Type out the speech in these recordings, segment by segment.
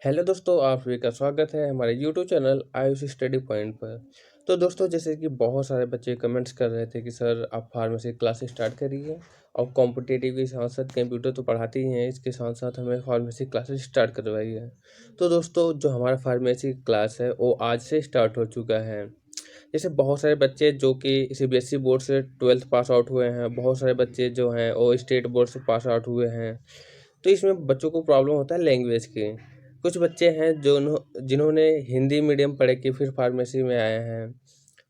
Hello दोस्तों, आप सभी का स्वागत है हमारे YouTube channel Ayush study point पर। तो दोस्तों, जैसे कि बहुत सारे बच्चे कमेंट्स कर रहे थे कि सर आप फार्मेसी क्लास स्टार्ट करिए और कॉम्पिटिटिव के साथ साथ कंप्यूटर तो पढ़ाते ही हैं, इसके साथ साथ हमें फार्मेसी क्लासेस स्टार्ट करवाइए। तो दोस्तों, जो हमारा फार्मेसी क्लास है वो आज से स्टार्ट हो चुका है। जैसे बहुत सारे बच्चे जो कि सीबीएसई बोर्ड से 12th पास आउट हुए हैं, बहुत सारे बच्चे जो हैं वो स्टेट बोर्ड से पास आउट हुए हैं। तो इसमें बच्चों को प्रॉब्लम होता है लैंग्वेज की। कुछ बच्चे हैं जो जिन्होंने हिंदी मीडियम पढ़ के फिर फार्मेसी में आए हैं,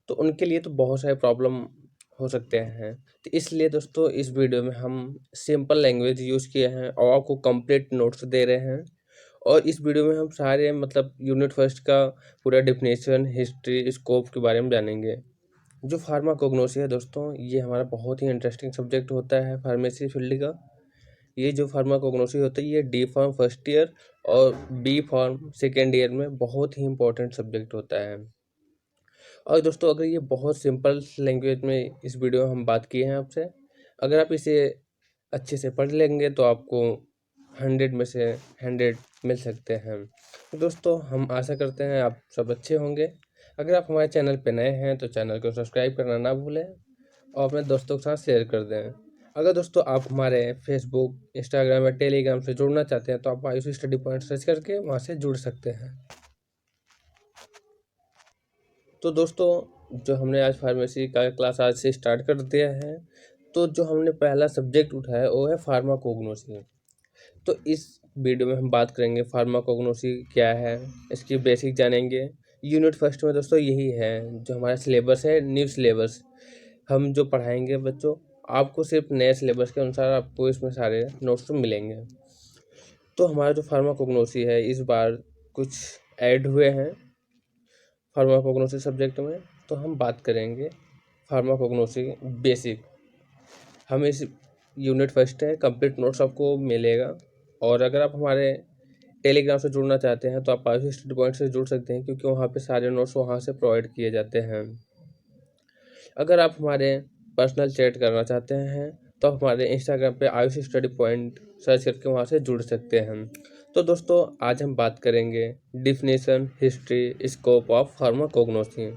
तो उनके लिए तो बहुत सारे प्रॉब्लम हो सकते हैं। तो इसलिए दोस्तों, इस वीडियो में हम सिंपल लैंग्वेज यूज़ किए हैं और आपको कंप्लीट नोट्स दे रहे हैं। और इस वीडियो में हम सारे मतलब यूनिट फर्स्ट का पूरा डिफिनेशन, हिस्ट्री, स्कोप के बारे में जानेंगे। जो फार्माकोग्नोसी है दोस्तों, ये हमारा बहुत ही इंटरेस्टिंग सब्जेक्ट होता है फार्मेसी फील्ड का। ये जो फार्माकोग्नोसी होता है, ये डी फार्म फर्स्ट ईयर और बी फार्म सेकेंड ईयर में बहुत ही इंपॉर्टेंट सब्जेक्ट होता है। और दोस्तों, अगर ये बहुत सिंपल लैंग्वेज में इस वीडियो में हम बात किए हैं आपसे, अगर आप इसे अच्छे से पढ़ लेंगे तो आपको 100 में से 100 मिल सकते हैं। तो दोस्तों, हम आशा करते हैं आप सब अच्छे होंगे। अगर आप हमारे चैनल पर नए हैं तो चैनल को सब्सक्राइब करना ना भूलें और अपने दोस्तों के साथ शेयर कर दें। अगर दोस्तों आप हमारे फेसबुक, इंस्टाग्राम या टेलीग्राम से जुड़ना चाहते हैं तो आप आयुष स्टडी पॉइंट सर्च करके वहाँ से जुड़ सकते हैं। तो दोस्तों, जो हमने आज फार्मेसी का क्लास आज से स्टार्ट कर दिया है, तो जो हमने पहला सब्जेक्ट उठाया है वो है फार्माकोग्नोसी। तो इस वीडियो में हम बात करेंगे फार्माकोग्नोसी क्या है, इसकी बेसिक जानेंगे। यूनिट फर्स्ट में दोस्तों यही है, जो हमारा सिलेबस है, न्यू सिलेबस हम जो पढ़ाएंगे बच्चों, आपको सिर्फ नए सिलेबस के अनुसार आपको इसमें सारे नोट्स तो मिलेंगे। तो हमारा जो फार्माकोग्नोसी है, इस बार कुछ ऐड हुए हैं फार्माकोग्नोसी सब्जेक्ट में। तो हम बात करेंगे फार्माकोग्नोसी बेसिक। हम इस यूनिट फर्स्ट है, कंप्लीट नोट्स आपको मिलेगा। और अगर आप हमारे टेलीग्राम से जुड़ना चाहते हैं तो आप आयुष स्टडी पॉइंट से जुड़ सकते हैं, क्योंकि वहाँ पे सारे नोट्स वहाँ से प्रोवाइड किए जाते हैं। अगर आप हमारे पर्सनल चैट करना चाहते हैं तो आप हमारे इंस्टाग्राम पे आयुष स्टडी पॉइंट सर्च करके वहाँ से जुड़ सकते हैं। तो दोस्तों, आज हम बात करेंगे definition, history, scope of pharmacognosy.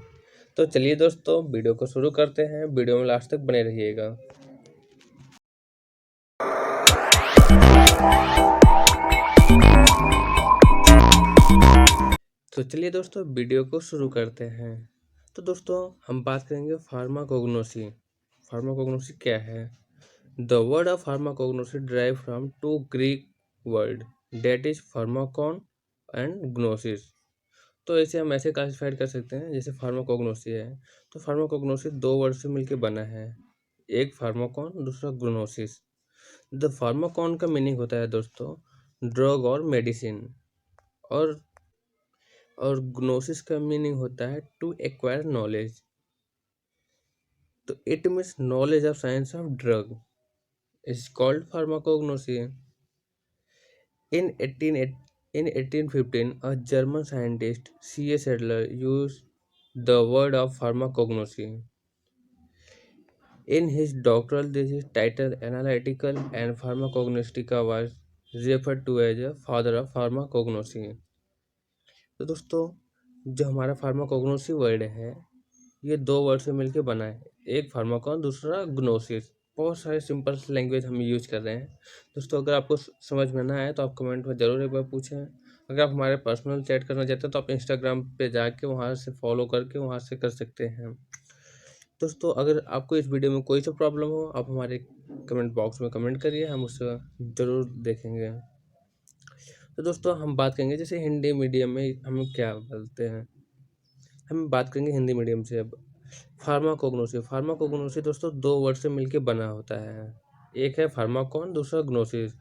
तो चलिए दोस्तों, वीडियो को शुरू करते हैं। वीडियो में लास्ट तक बने रहिएगा। तो चलिए दोस्तों, वीडियो को शुरू करते हैं। तो दोस्तों, हम बात करेंगे फार्माकोग्नोसी। फार्माकोग्नोसी क्या है? The word of pharmacognosy derived from two Greek words, that is pharmakon and gnosis। तो ऐसे हम ऐसे क्लासिफाइड कर सकते हैं, जैसे फार्माकोग्नोसी है तो फार्माकोग्नोसी दो वर्ड से मिलकर बना है, एक फार्माकॉन, दूसरा ग्नोसिस। द फार्माकॉन का मीनिंग होता है दोस्तों ड्रग और मेडिसिन, और ग्नोसिस का मीनिंग होता है टू एक्वायर नॉलेज। तो it means knowledge of science of drug is called pharmacognosy. In 1815, a German scientist, C.A. Sadler, used the word of pharmacognosy in his doctoral thesis titled Analytical and Pharmacognostica, was referred to as a father of pharmacognosy। तो दोस्तों, जो हमारा pharmacognosy word है, ये दो word से मिलकर बना है, एक फार्माकॉन, दूसरा ग्नोसिस। बहुत सारे सिंपल लैंग्वेज हम यूज कर रहे हैं। दोस्तों, अगर आपको समझ में ना आए तो आप कमेंट में ज़रूर एक बार पूछें। अगर आप हमारे पर्सनल चैट करना चाहते हैं तो आप इंस्टाग्राम पे जाके वहाँ से फॉलो करके वहाँ से कर सकते हैं। दोस्तों, अगर आपको इस वीडियो में कोई सा प्रॉब्लम हो, आप हमारे कमेंट बॉक्स में कमेंट करिए, हम उससे ज़रूर देखेंगे। तो दोस्तों, हम बात करेंगे जैसे हिंदी मीडियम में हम क्या बोलते हैं, हम बात करेंगे हिंदी मीडियम से। अब फार्माकोग्नोसी दोस्तों दो वर्ड से मिलके बना होता है, एक है फार्माकॉन, दूसरा ग्नोसिस।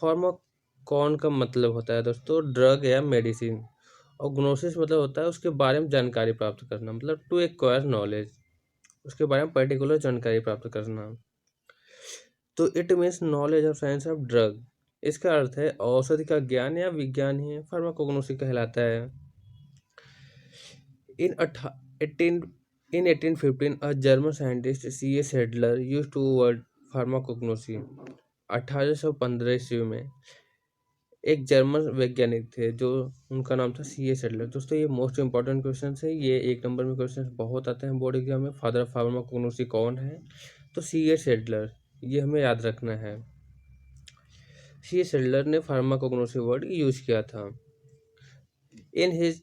फार्माकॉन का मतलब होता है दोस्तों ड्रग या मेडिसिन, और ग्नोसिस मतलब होता है उसके बारे में जानकारी प्राप्त करना, मतलब टू एक्वायर नॉलेज, उसके बारे में पर्टिकुलर जानकारी प्राप्त करना। तो it means knowledge of science of drug, इसका अर्थ है औषधि का ज्ञान या विज्ञान ही फार्माकोग्नोसी कहलाता है। In 1815, a German scientist C.A. Sadler used the word pharmacognosy। 1815 ईस्वी में एक जर्मन वैज्ञानिक थे जो उनका नाम था सी एस एडलर। दोस्तों ये मोस्ट इंपॉर्टेंट क्वेश्चन है, ये 1 नंबर में क्वेश्चन बहुत आते हैं बोर्ड एग्जाम में। फादर ऑफ फार्माकोग्नोसी कौन है? तो सी एस एडलर, ये हमें याद रखना है। सी एस एडलर ने फार्माकोग्नोसी वर्ड यूज किया था in his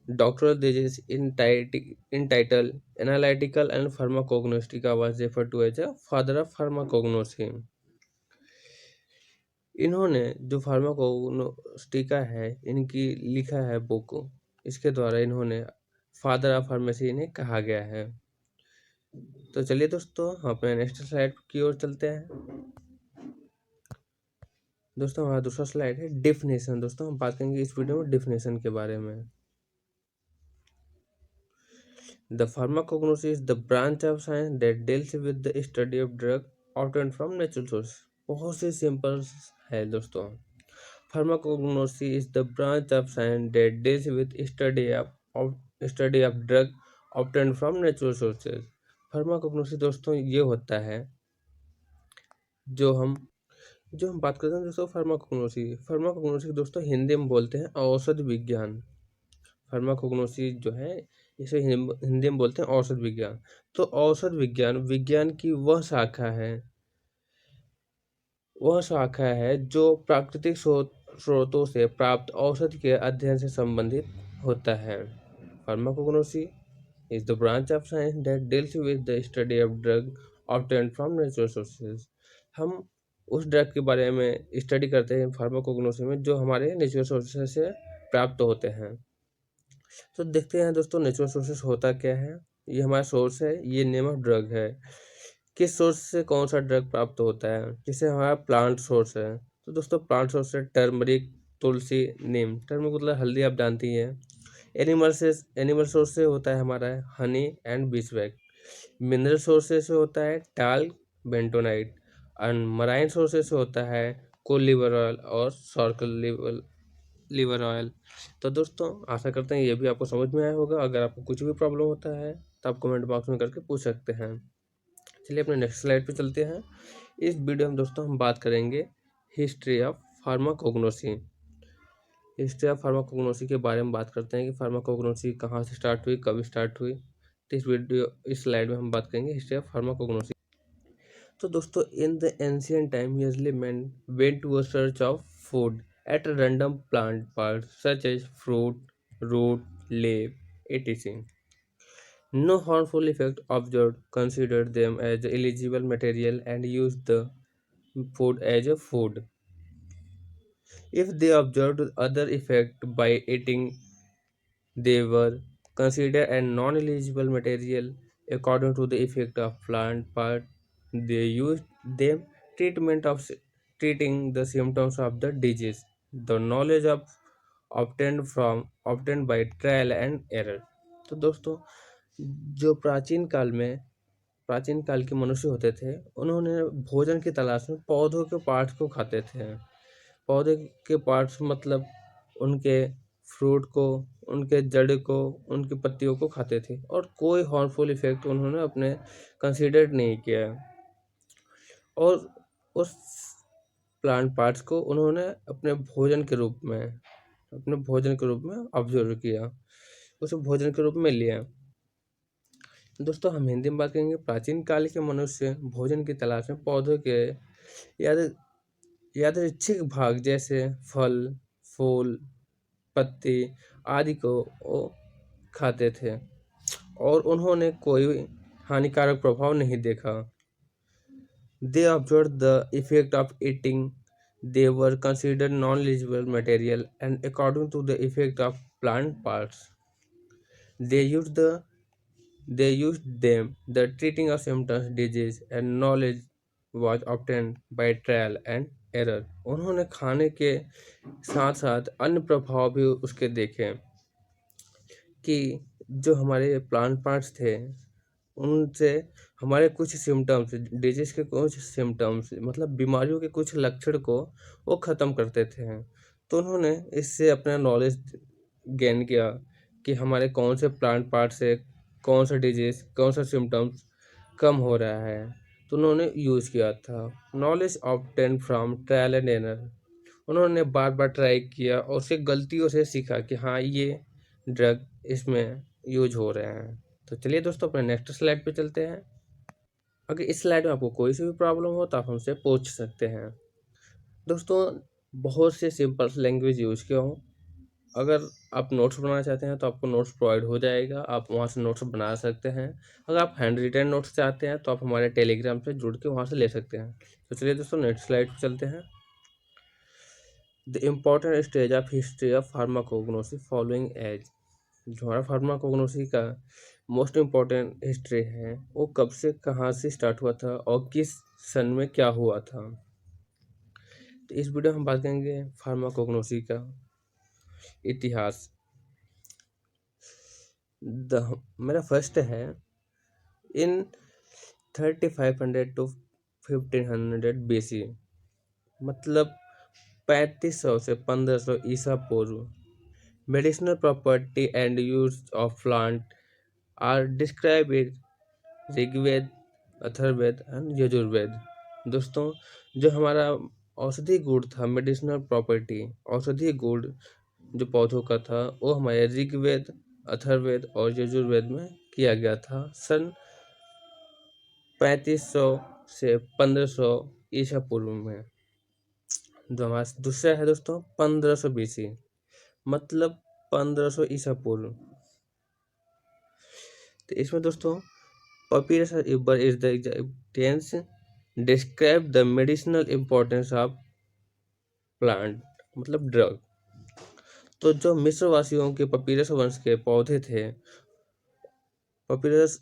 doctoral thesis entitled Analytical and Pharmacognostica was referred to as a father of pharmacognosy। इन्होंने जो फार्माकोग्नोस्टिका है इनकी लिखा है बुक, इसके द्वारा इन्होंने फादर ऑफ फार्मेसी इन्हें कहा गया है। तो चलिए दोस्तों हम अपने नेक्स्ट स्लाइड की ओर चलते हैं। दोस्तों हमारा दूसरा स्लाइड है डेफिनेशन। दोस्तों हम बात करेंगे इस वीडियो में डेफिनेशन के बारे में। The pharmacognosy is the branch of science that deals with the study of drug obtained from natural source। बहुत से सिंपल है दोस्तों। Pharmacognosy is the branch of science that deals with study of drug obtained from natural sources। Pharmacognosy दोस्तों ये होता है जो हम बात करते हैं दोस्तों फार्माकोग्नोसी दोस्तों हिंदी में बोलते हैं औषध विज्ञान। फार्माकोग्नोसी जो है इसे हिंदी में बोलते हैं औषध विज्ञान। तो औषध विज्ञान विज्ञान की वह शाखा है जो प्राकृतिक स्रोतों से प्राप्त औषध के अध्ययन से संबंधित होता है। Pharmacognosy is the branch of science that deals with the study of drug obtained from natural sources. हम उस ड्रग के बारे में स्टडी करते हैं फार्माकोग्नोसी में जो हमारे नेचुरल सोर्सेज से प्राप्त होते हैं। तो देखते हैं दोस्तों नेचुरल सोर्सेस होता क्या है। ये हमारा सोर्स है, ये नेम ऑफ ड्रग है। किस सोर्स से कौन सा ड्रग प्राप्त होता है? जैसे हमारा प्लांट सोर्स है, तो दोस्तों प्लांट सोर्स है टर्मरिक, तुलसी, नीम। टर्मरिक मतलब हल्दी, आप जानती हैं। एनिमल सोर्स से होता है हमारा हनी एंड बीसवैक्स। मिनरल सोर्सेस से होता है टाल्क, बेंटोनाइट। और मराइन सोर्सेस से होता है कोल लिवर ऑयल और सॉर्कल लीवर ऑयल। तो दोस्तों आशा करते हैं ये भी आपको समझ में आया होगा। अगर आपको कुछ भी प्रॉब्लम होता है तो आप कमेंट बॉक्स में करके पूछ सकते हैं। चलिए अपने नेक्स्ट स्लाइड पे चलते हैं। इस वीडियो में दोस्तों हम बात करेंगे history of pharmacognosy. History of pharmacognosy के बारे में बात करते हैं कि फार्माकोग्नोसी कहाँ से स्टार्ट हुई, कब स्टार्ट हुई। तो इस स्लाइड में हम बात करेंगे हिस्ट्री ऑफ फार्माकोग्नोसी। तो दोस्तों in the ancient time usually men went to a search of food at a random plant parts such as fruit, root, leaf, etc. No harmful effect observed, considered them as eligible material and used the food as a food. If they observed other effect by eating, they were considered a non-eligible material according to the effect of plant part. They used them treating the symptoms of the disease. The knowledge of obtained by trial and error। तो दोस्तों जो प्राचीन काल के मनुष्य होते थे, उन्होंने भोजन की तलाश में पौधों के पार्ट्स को खाते थे। पौधे के पार्ट्स मतलब उनके फ्रूट को, उनके जड़ को, उनकी पत्तियों को खाते थे और कोई हार्मफुल इफेक्ट उन्होंने अपने कंसीडर नहीं किया। और उस प्लांट पार्ट्स को उन्होंने अपने भोजन के रूप में ऑब्जर्व किया, उसे भोजन के रूप में लिया। दोस्तों हम हिंदी में बात करेंगे। प्राचीन काल के मनुष्य भोजन की तलाश में पौधों के यादृच्छिक भाग जैसे फल, फूल, पत्ती आदि को खाते थे और उन्होंने कोई हानिकारक प्रभाव नहीं देखा। They observed the effect of eating. They were considered non-legible material and according to the effect of plant parts. They used them the treating of symptoms, disease and knowledge was obtained by trial and error। उन्होंने खाने के साथ साथ अन्य प्रभाव भी उसके देखे कि जो हमारे प्लांट पार्ट्स थे उनसे हमारे कुछ सिम्टम्स, डिजीज के कुछ सिम्टम्स मतलब बीमारियों के कुछ लक्षण को वो ख़त्म करते थे। तो उन्होंने इससे अपना नॉलेज गेन किया कि हमारे कौन से प्लांट पार्ट से कौन सा डिजीज, कौन सा सिम्टम्स कम हो रहा है, तो उन्होंने यूज़ किया था। Knowledge obtain from trial and error. उन्होंने बार बार ट्राई किया और उससे गलतियों से सीखा कि हाँ, ये ड्रग इसमें यूज हो रहे हैं। तो चलिए दोस्तों, अपने नेक्स्ट स्लाइड पे चलते हैं। अगर इस स्लाइड में आपको कोई सी भी प्रॉब्लम हो तो आप हमसे पूछ सकते हैं। दोस्तों, बहुत से सिंपल लैंग्वेज यूज किया हूँ। अगर आप नोट्स बनाना चाहते हैं तो आपको नोट्स प्रोवाइड हो जाएगा, आप वहाँ से नोट्स बना सकते हैं। अगर आप हैंड रिटन नोट्स चाहते हैं तो आप हमारे टेलीग्राम से जुड़ के वहाँ से ले सकते हैं। तो चलिए दोस्तों, नेक्स्ट स्लाइड पे चलते हैं। The important stage of history of pharmacognosy following as. जो हमारा फार्माकोग्नोसी का मोस्ट इम्पॉर्टेंट हिस्ट्री है वो कब से कहाँ से स्टार्ट हुआ था और किस सन में क्या हुआ था। तो इस वीडियो में हम बात करेंगे फार्माकोग्नोसी का इतिहास। मेरा फर्स्ट है इन 3500 टू 1500 BC, मतलब 3500 से 1500 ईसा पूर्व। Medicinal property and use of plant are describe in Rigveda, Atharvaveda and Yajurveda. दोस्तों, जो हमारा औषधि गुण था, मेडिसिनल प्रॉपर्टी औषधि गुण जो पौधों का था, वो हमारे ऋग्वेद, अथर्ववेद और यजुर्वेद में किया गया था सन 3500 से 1500 ईसा पूर्व में। जो हमारा दूसरा है दोस्तों 1500 BC, मतलब 1500 ईसा पूर्व। तो इसमें दोस्तों papyrus Ebers is the evidence describe the medicinal importance of plant, मतलब ड्रग। तो जो मिस्र वासियों के पपीरस वंश के पौधे थे, पपीरस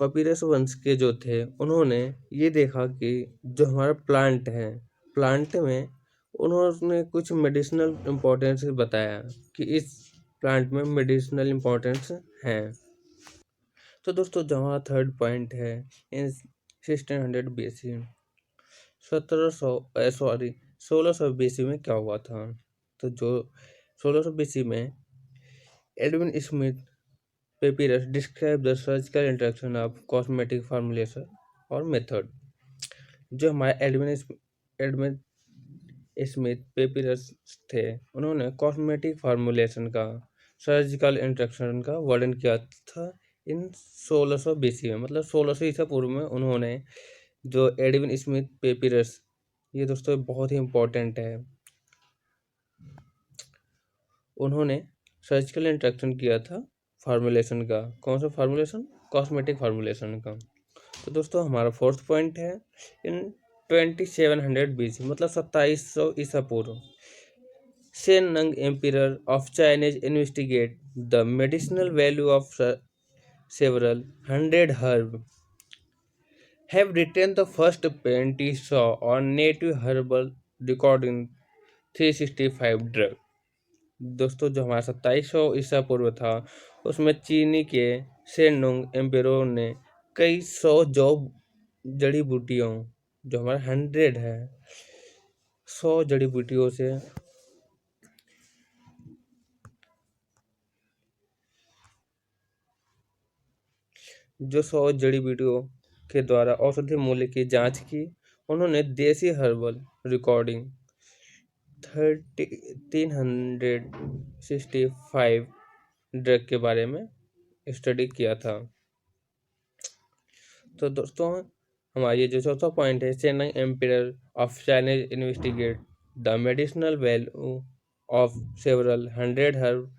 पपीरस वंश के जो थे, उन्होंने ये देखा कि जो हमारा प्लांट है, प्लांट में उन्होंने कुछ मेडिसिनल इम्पोर्टेंस बताया कि इस प्लांट में मेडिसिनल इम्पोर्टेंस है। तो दोस्तों, जो हमारा थर्ड पॉइंट है इन 1600 BC, 1600 BC में क्या हुआ था। तो जो 1600 BC में Edwin Smith papyrus describe the surgical interaction of cosmetic formulation और मेथड। जो हमारे एडविन स्मिथ पेपिरस थे, उन्होंने कॉस्मेटिक फार्मुलेशन का, सर्जिकल इंटरेक्शन का वर्णन किया था इन 1600 BC में, मतलब 1600 ईसा पूर्व में। उन्होंने जो एडविन स्मिथ पेपिरस, ये दोस्तों बहुत ही इम्पोर्टेंट है, उन्होंने सर्जिकल इंटरेक्शन किया था फार्मुलेशन का। कौन सा फार्मुलेशन? कॉस्मेटिक फार्मुलेशन का। तो दोस्तों, हमारा फोर्थ पॉइंट है इन 2700 BC, मतलब 2700 ईसा पूर्व, शेन नंग ampere of Chinese investigate the medicinal value of several hundred herb, have written the first painty saw on native herbal recording 365 drug। दोस्तों, जो हमारा 2700 ईसा पूर्व था, उसमें चीनी के शेननुंग एम्पेरो ने कई 100 जड़ी बूटियों, जो हमारा 100 है, 100 जड़ी बूटियों से जो 100 जड़ी बूटियों के द्वारा औषधि मूल्य की जांच की। उन्होंने देसी हर्बल रिकॉर्डिंग 365 ड्रग के बारे में स्टडी किया था। तो दोस्तों, हमारा ये जो चौथा पॉइंट है, Shennong emperor of Chinese investigate the medicinal value of several hundred herb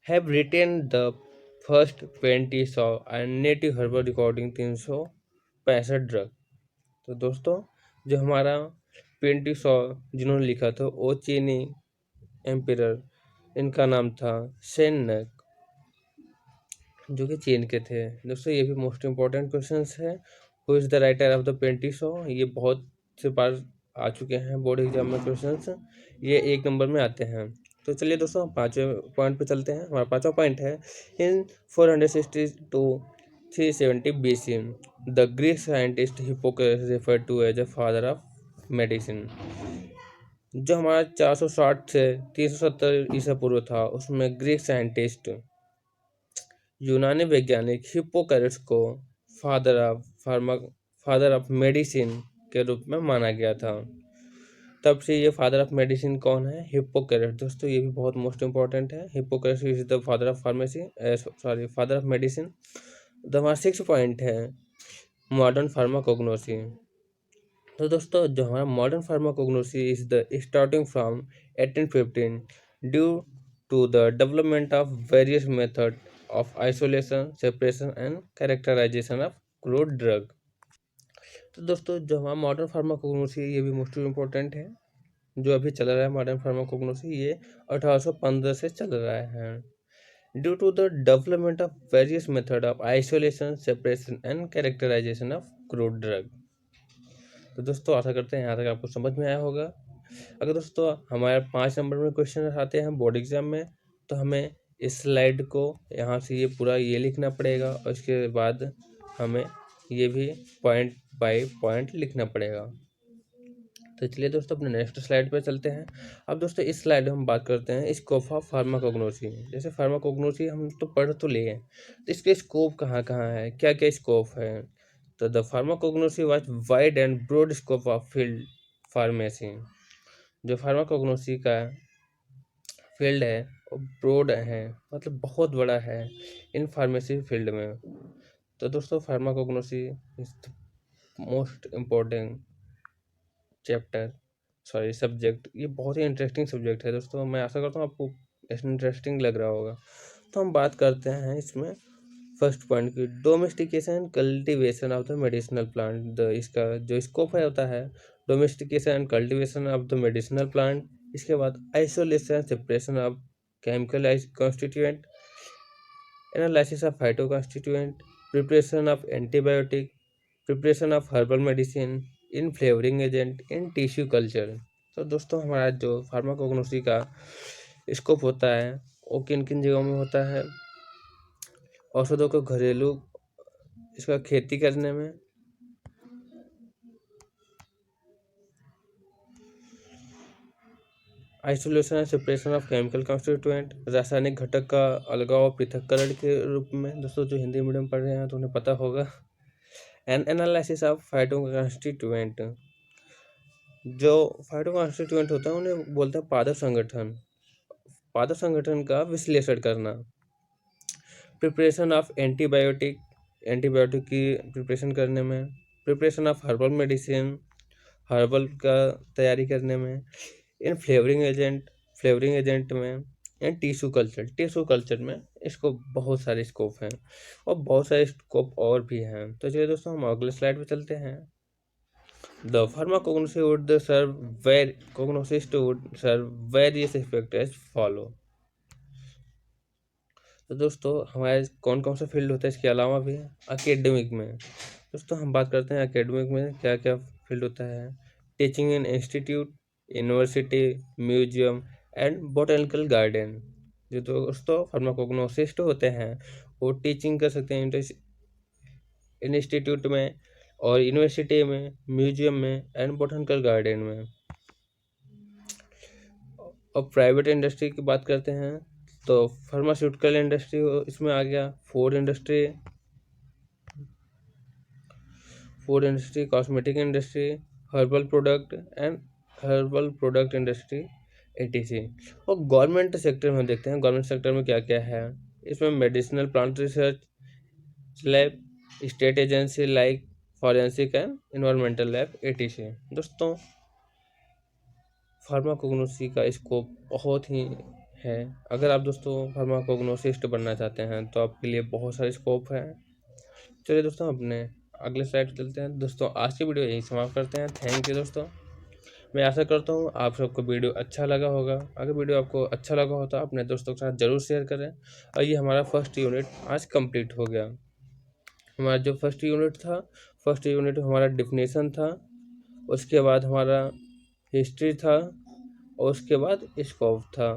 have written the first 20 सौ and native herbal recording 365 drug. तो दोस्तों, जो हमारा 20 सौ जिन्होंने लिखा था, वो चीनी एम्पियर, इनका नाम था शेननग, जो कि चीन के थे। दोस्तों, ये भी मोस्ट इम्पोर्टेंट क्वेश्चंस है। Who is the writer of the 20 सौ, ये बहुत से बार आ चुके हैं बोर्ड एग्जाम में क्वेश्चंस, ये 1 नंबर में आते हैं। तो चलिए दोस्तों, हम 5वें पॉइंट पे चलते हैं। हमारा 5वां पॉइंट है in 460 to 370 BC, the Greek scientist Hippocrates refer to as a father of medicine. जो हमारा 460 से 370 ईसा पूर्व था, उसमें ग्रीक साइंटिस्ट, यूनानी वैज्ञानिक हिप्पोक्रेटस को फादर ऑफ मेडिसिन के रूप में माना गया था। तब से ये फादर ऑफ मेडिसिन कौन है? हिप्पोक्रेट्स। दोस्तों ये भी बहुत मोस्ट इंपॉर्टेंट है। Hippocrates is the father of pharmacy, sorry father of medicine. तो हमारा 6 पॉइंट है मॉडर्न फार्माकोग्नोसी। तो दोस्तों जो हमारा modern pharmacognosy is the starting from 1815 due to the development of various method of isolation, separation and characterization of crude drug. तो दोस्तों जो हमारा मॉडर्न फार्माकोग्नोसी है ये भी मोस्ट इम्पोर्टेंट है। जो अभी चल रहा है मॉडर्न फार्माकोग्नोसी ये 1815 से चल रहा है। Due to the development of various method of isolation, separation and characterization of crude drug. तो दोस्तों आशा करते हैं यहाँ तक आपको समझ में आया होगा। अगर दोस्तों हमारे 5 नंबर में क्वेश्चन आते हैं बोर्ड एग्जाम में, तो हमें इस स्लाइड को यहाँ से ये पूरा ये लिखना पड़ेगा और इसके बाद हमें ये भी पॉइंट बाय पॉइंट लिखना पड़ेगा। तो चलिए दोस्तों अपने नेक्स्ट स्लाइड पे चलते हैं। अब दोस्तों इस स्लाइड में हम बात करते हैं स्कोप ऑफ फार्माकोग्नोसी। जैसे फार्माकोग्नोसी हम तो पढ़ तो लिए हैं, तो इसके स्कोप कहाँ कहाँ है, क्या क्या स्कोप है। तो the pharmacognosy was wide and broad scope of field pharmacy. जो फार्माकोग्नोसी का फील्ड है वो ब्रॉड है, मतलब बहुत बड़ा है इन फार्मेसी फील्ड में। तो दोस्तों pharmacognosy is the most important chapter, sorry subject. ये बहुत ही इंटरेस्टिंग सब्जेक्ट है दोस्तों, मैं आशा करता हूँ आपको इंटरेस्टिंग लग रहा होगा। तो हम बात करते हैं इसमें फर्स्ट पॉइंट की, domestication cultivation of the medicinal plant. The इसका जो स्कोप है होता है domestication and cultivation of the medicinal plant. इसके बाद isolation, separation of chemical constituent, analysis of phyto constituent, preparation of antibiotic, preparation of herbal medicine, in flavouring agent, in tissue culture. तो दोस्तों हमारा जो फार्माकोग्नोसी का स्कोप होता है वो किन किन जगहों में होता है। औषधों को घरेलू इसका खेती करने में, isolation and separation of chemical constituent, रासायनिक घटक का अलगाव और पृथक्करण के रूप में। दोस्तों जो हिंदी मीडियम पढ़ रहे हैं तो उन्हें पता होगा। And analysis of phyto constituent. जो फाइटो कॉन्स्टिट्यूएंट होता है उन्हें बोलते हैं पादप संगठन। पादप संगठन का विश्लेषण करना। प्रिपरेशन ऑफ एंटीबायोटिक, एंटीबायोटिक की प्रिपरेशन करने में। Preparation of herbal medicine, herbal का तैयारी करने में। इन फ्लेवरिंग एजेंट, फ्लेवरिंग एजेंट में। And tissue culture, tissue culture में इसको बहुत सारे स्कोप हैं और बहुत सारे स्कोप और भी हैं। तो चलिए दोस्तों हम अगले स्लाइड पे चलते हैं। The pharmacognosy would serve where cognosis would serve various effects as follow। तो दोस्तों हमारे कौन कौन सा फील्ड होता है इसके अलावा भी एकेडमिक में। दोस्तों हम बात करते हैं एकेडमिक में क्या क्या फील्ड होता है। Teaching in institute, university, museum and botanical garden. जो दोस्तों फार्माकोग्नोसिस्ट होते हैं वो टीचिंग कर सकते हैं इंस्टीट्यूट में और यूनिवर्सिटी में, म्यूजियम में एंड बोटेनिकल गार्डन में। और प्राइवेट इंडस्ट्री की बात करते हैं तो फार्मास्यूटिकल इंडस्ट्री इसमें आ गया, food industry, cosmetic industry, herbal product industry etc. और गवर्नमेंट सेक्टर में देखते हैं गवर्नमेंट सेक्टर में क्या क्या है। इसमें medicinal plant research lab, state agency like forensic and environmental lab etc. दोस्तों फार्माकोग्नोसी का स्कोप बहुत ही है। अगर आप दोस्तों फार्माकोग्नोसिस्ट बनना चाहते हैं तो आपके लिए बहुत सारे स्कोप हैं। चलिए दोस्तों अपने अगले स्लाइड चलते हैं। दोस्तों आज की वीडियो यही समाप्त करते हैं। थैंक यू दोस्तों। मैं आशा करता हूँ आप सबको वीडियो अच्छा लगा होगा। अगर वीडियो आपको अच्छा लगा हो तो अपने दोस्तों के साथ ज़रूर शेयर करें। और ये हमारा फर्स्ट यूनिट आज कंप्लीट हो गया। हमारा जो फर्स्ट यूनिट हमारा डिफिनेशन था, उसके बाद हमारा हिस्ट्री था और उसके बाद स्कोप था।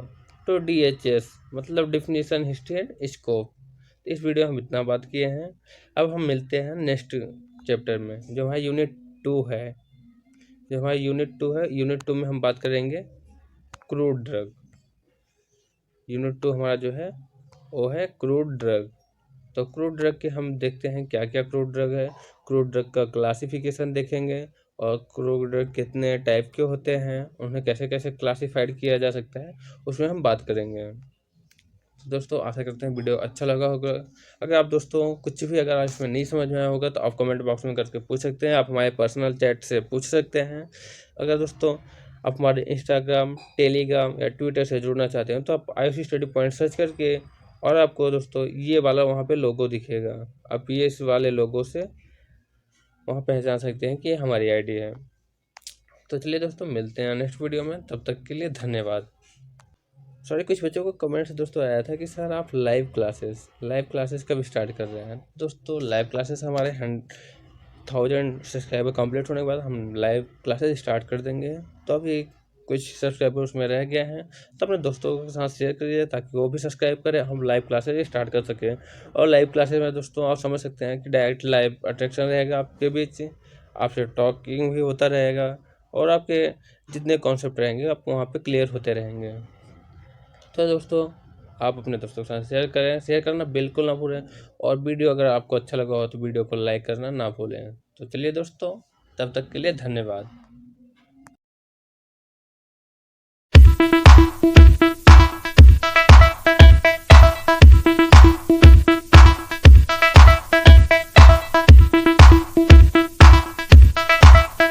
तो DHS मतलब डिफिनेशन, हिस्ट्री एंड स्कोप। इस वीडियो हम इतना बात किए हैं। अब हम मिलते हैं नेक्स्ट चैप्टर में जो हमारा यूनिट 2 है। यूनिट 2 में हम बात करेंगे क्रूड ड्रग। यूनिट 2 हमारा जो है वो है क्रूड ड्रग। तो क्रूड ड्रग के हम देखते हैं क्या क्या क्रूड ड्रग है। क्रूड ड्रग का क्लासिफिकेशन देखेंगे और क्रोकोडाइल कितने टाइप के होते हैं, उन्हें कैसे कैसे क्लासिफाइड किया जा सकता है, उसमें हम बात करेंगे। तो दोस्तों आशा करते हैं वीडियो अच्छा लगा होगा। अगर आप दोस्तों कुछ भी अगर इसमें नहीं समझ में आया होगा तो आप कमेंट बॉक्स में करके पूछ सकते हैं, आप हमारे पर्सनल चैट से पूछ सकते हैं। अगर दोस्तों आप हमारे इंस्टाग्राम, टेलीग्राम या ट्विटर से जुड़ना चाहते हैं तो आप आयुषी स्टडी पॉइंट सर्च करके, और आपको दोस्तों ये वाला वहाँ पे लोगो दिखेगा, आप ये इस वाले लोगो से वहाँ पहचान सकते हैं कि ये हमारी आईडी है। तो चलिए दोस्तों मिलते हैं नेक्स्ट वीडियो में, तब तक के लिए धन्यवाद। सॉरी, कुछ बच्चों को कमेंट से दोस्तों आया था कि सर आप लाइव क्लासेस कब स्टार्ट कर रहे हैं। दोस्तों लाइव क्लासेस हमारे 1000 सब्सक्राइबर कंप्लीट होने के बाद हम लाइव क्लासेस स्टार्ट कर देंगे। तो अभी कुछ सब्सक्राइबर उसमें रह गए हैं, तो अपने दोस्तों के साथ शेयर करिए ताकि वो भी सब्सक्राइब करें, हम लाइव क्लासेस स्टार्ट कर सकें। और लाइव क्लासेस में दोस्तों आप समझ सकते हैं कि डायरेक्ट लाइव अट्रैक्शन रहेगा आपके बीच, आपसे टॉकिंग भी होता रहेगा, और आपके जितने कॉन्सेप्ट रहेंगे आपको वहाँ पे क्लियर होते रहेंगे। तो दोस्तों आप अपने दोस्तों के साथ शेयर करें, शेयर करना बिल्कुल ना भूलें, और वीडियो अगर आपको अच्छा लगा हो तो वीडियो को लाइक करना ना भूलें। तो चलिए दोस्तों, तब तक के लिए धन्यवाद।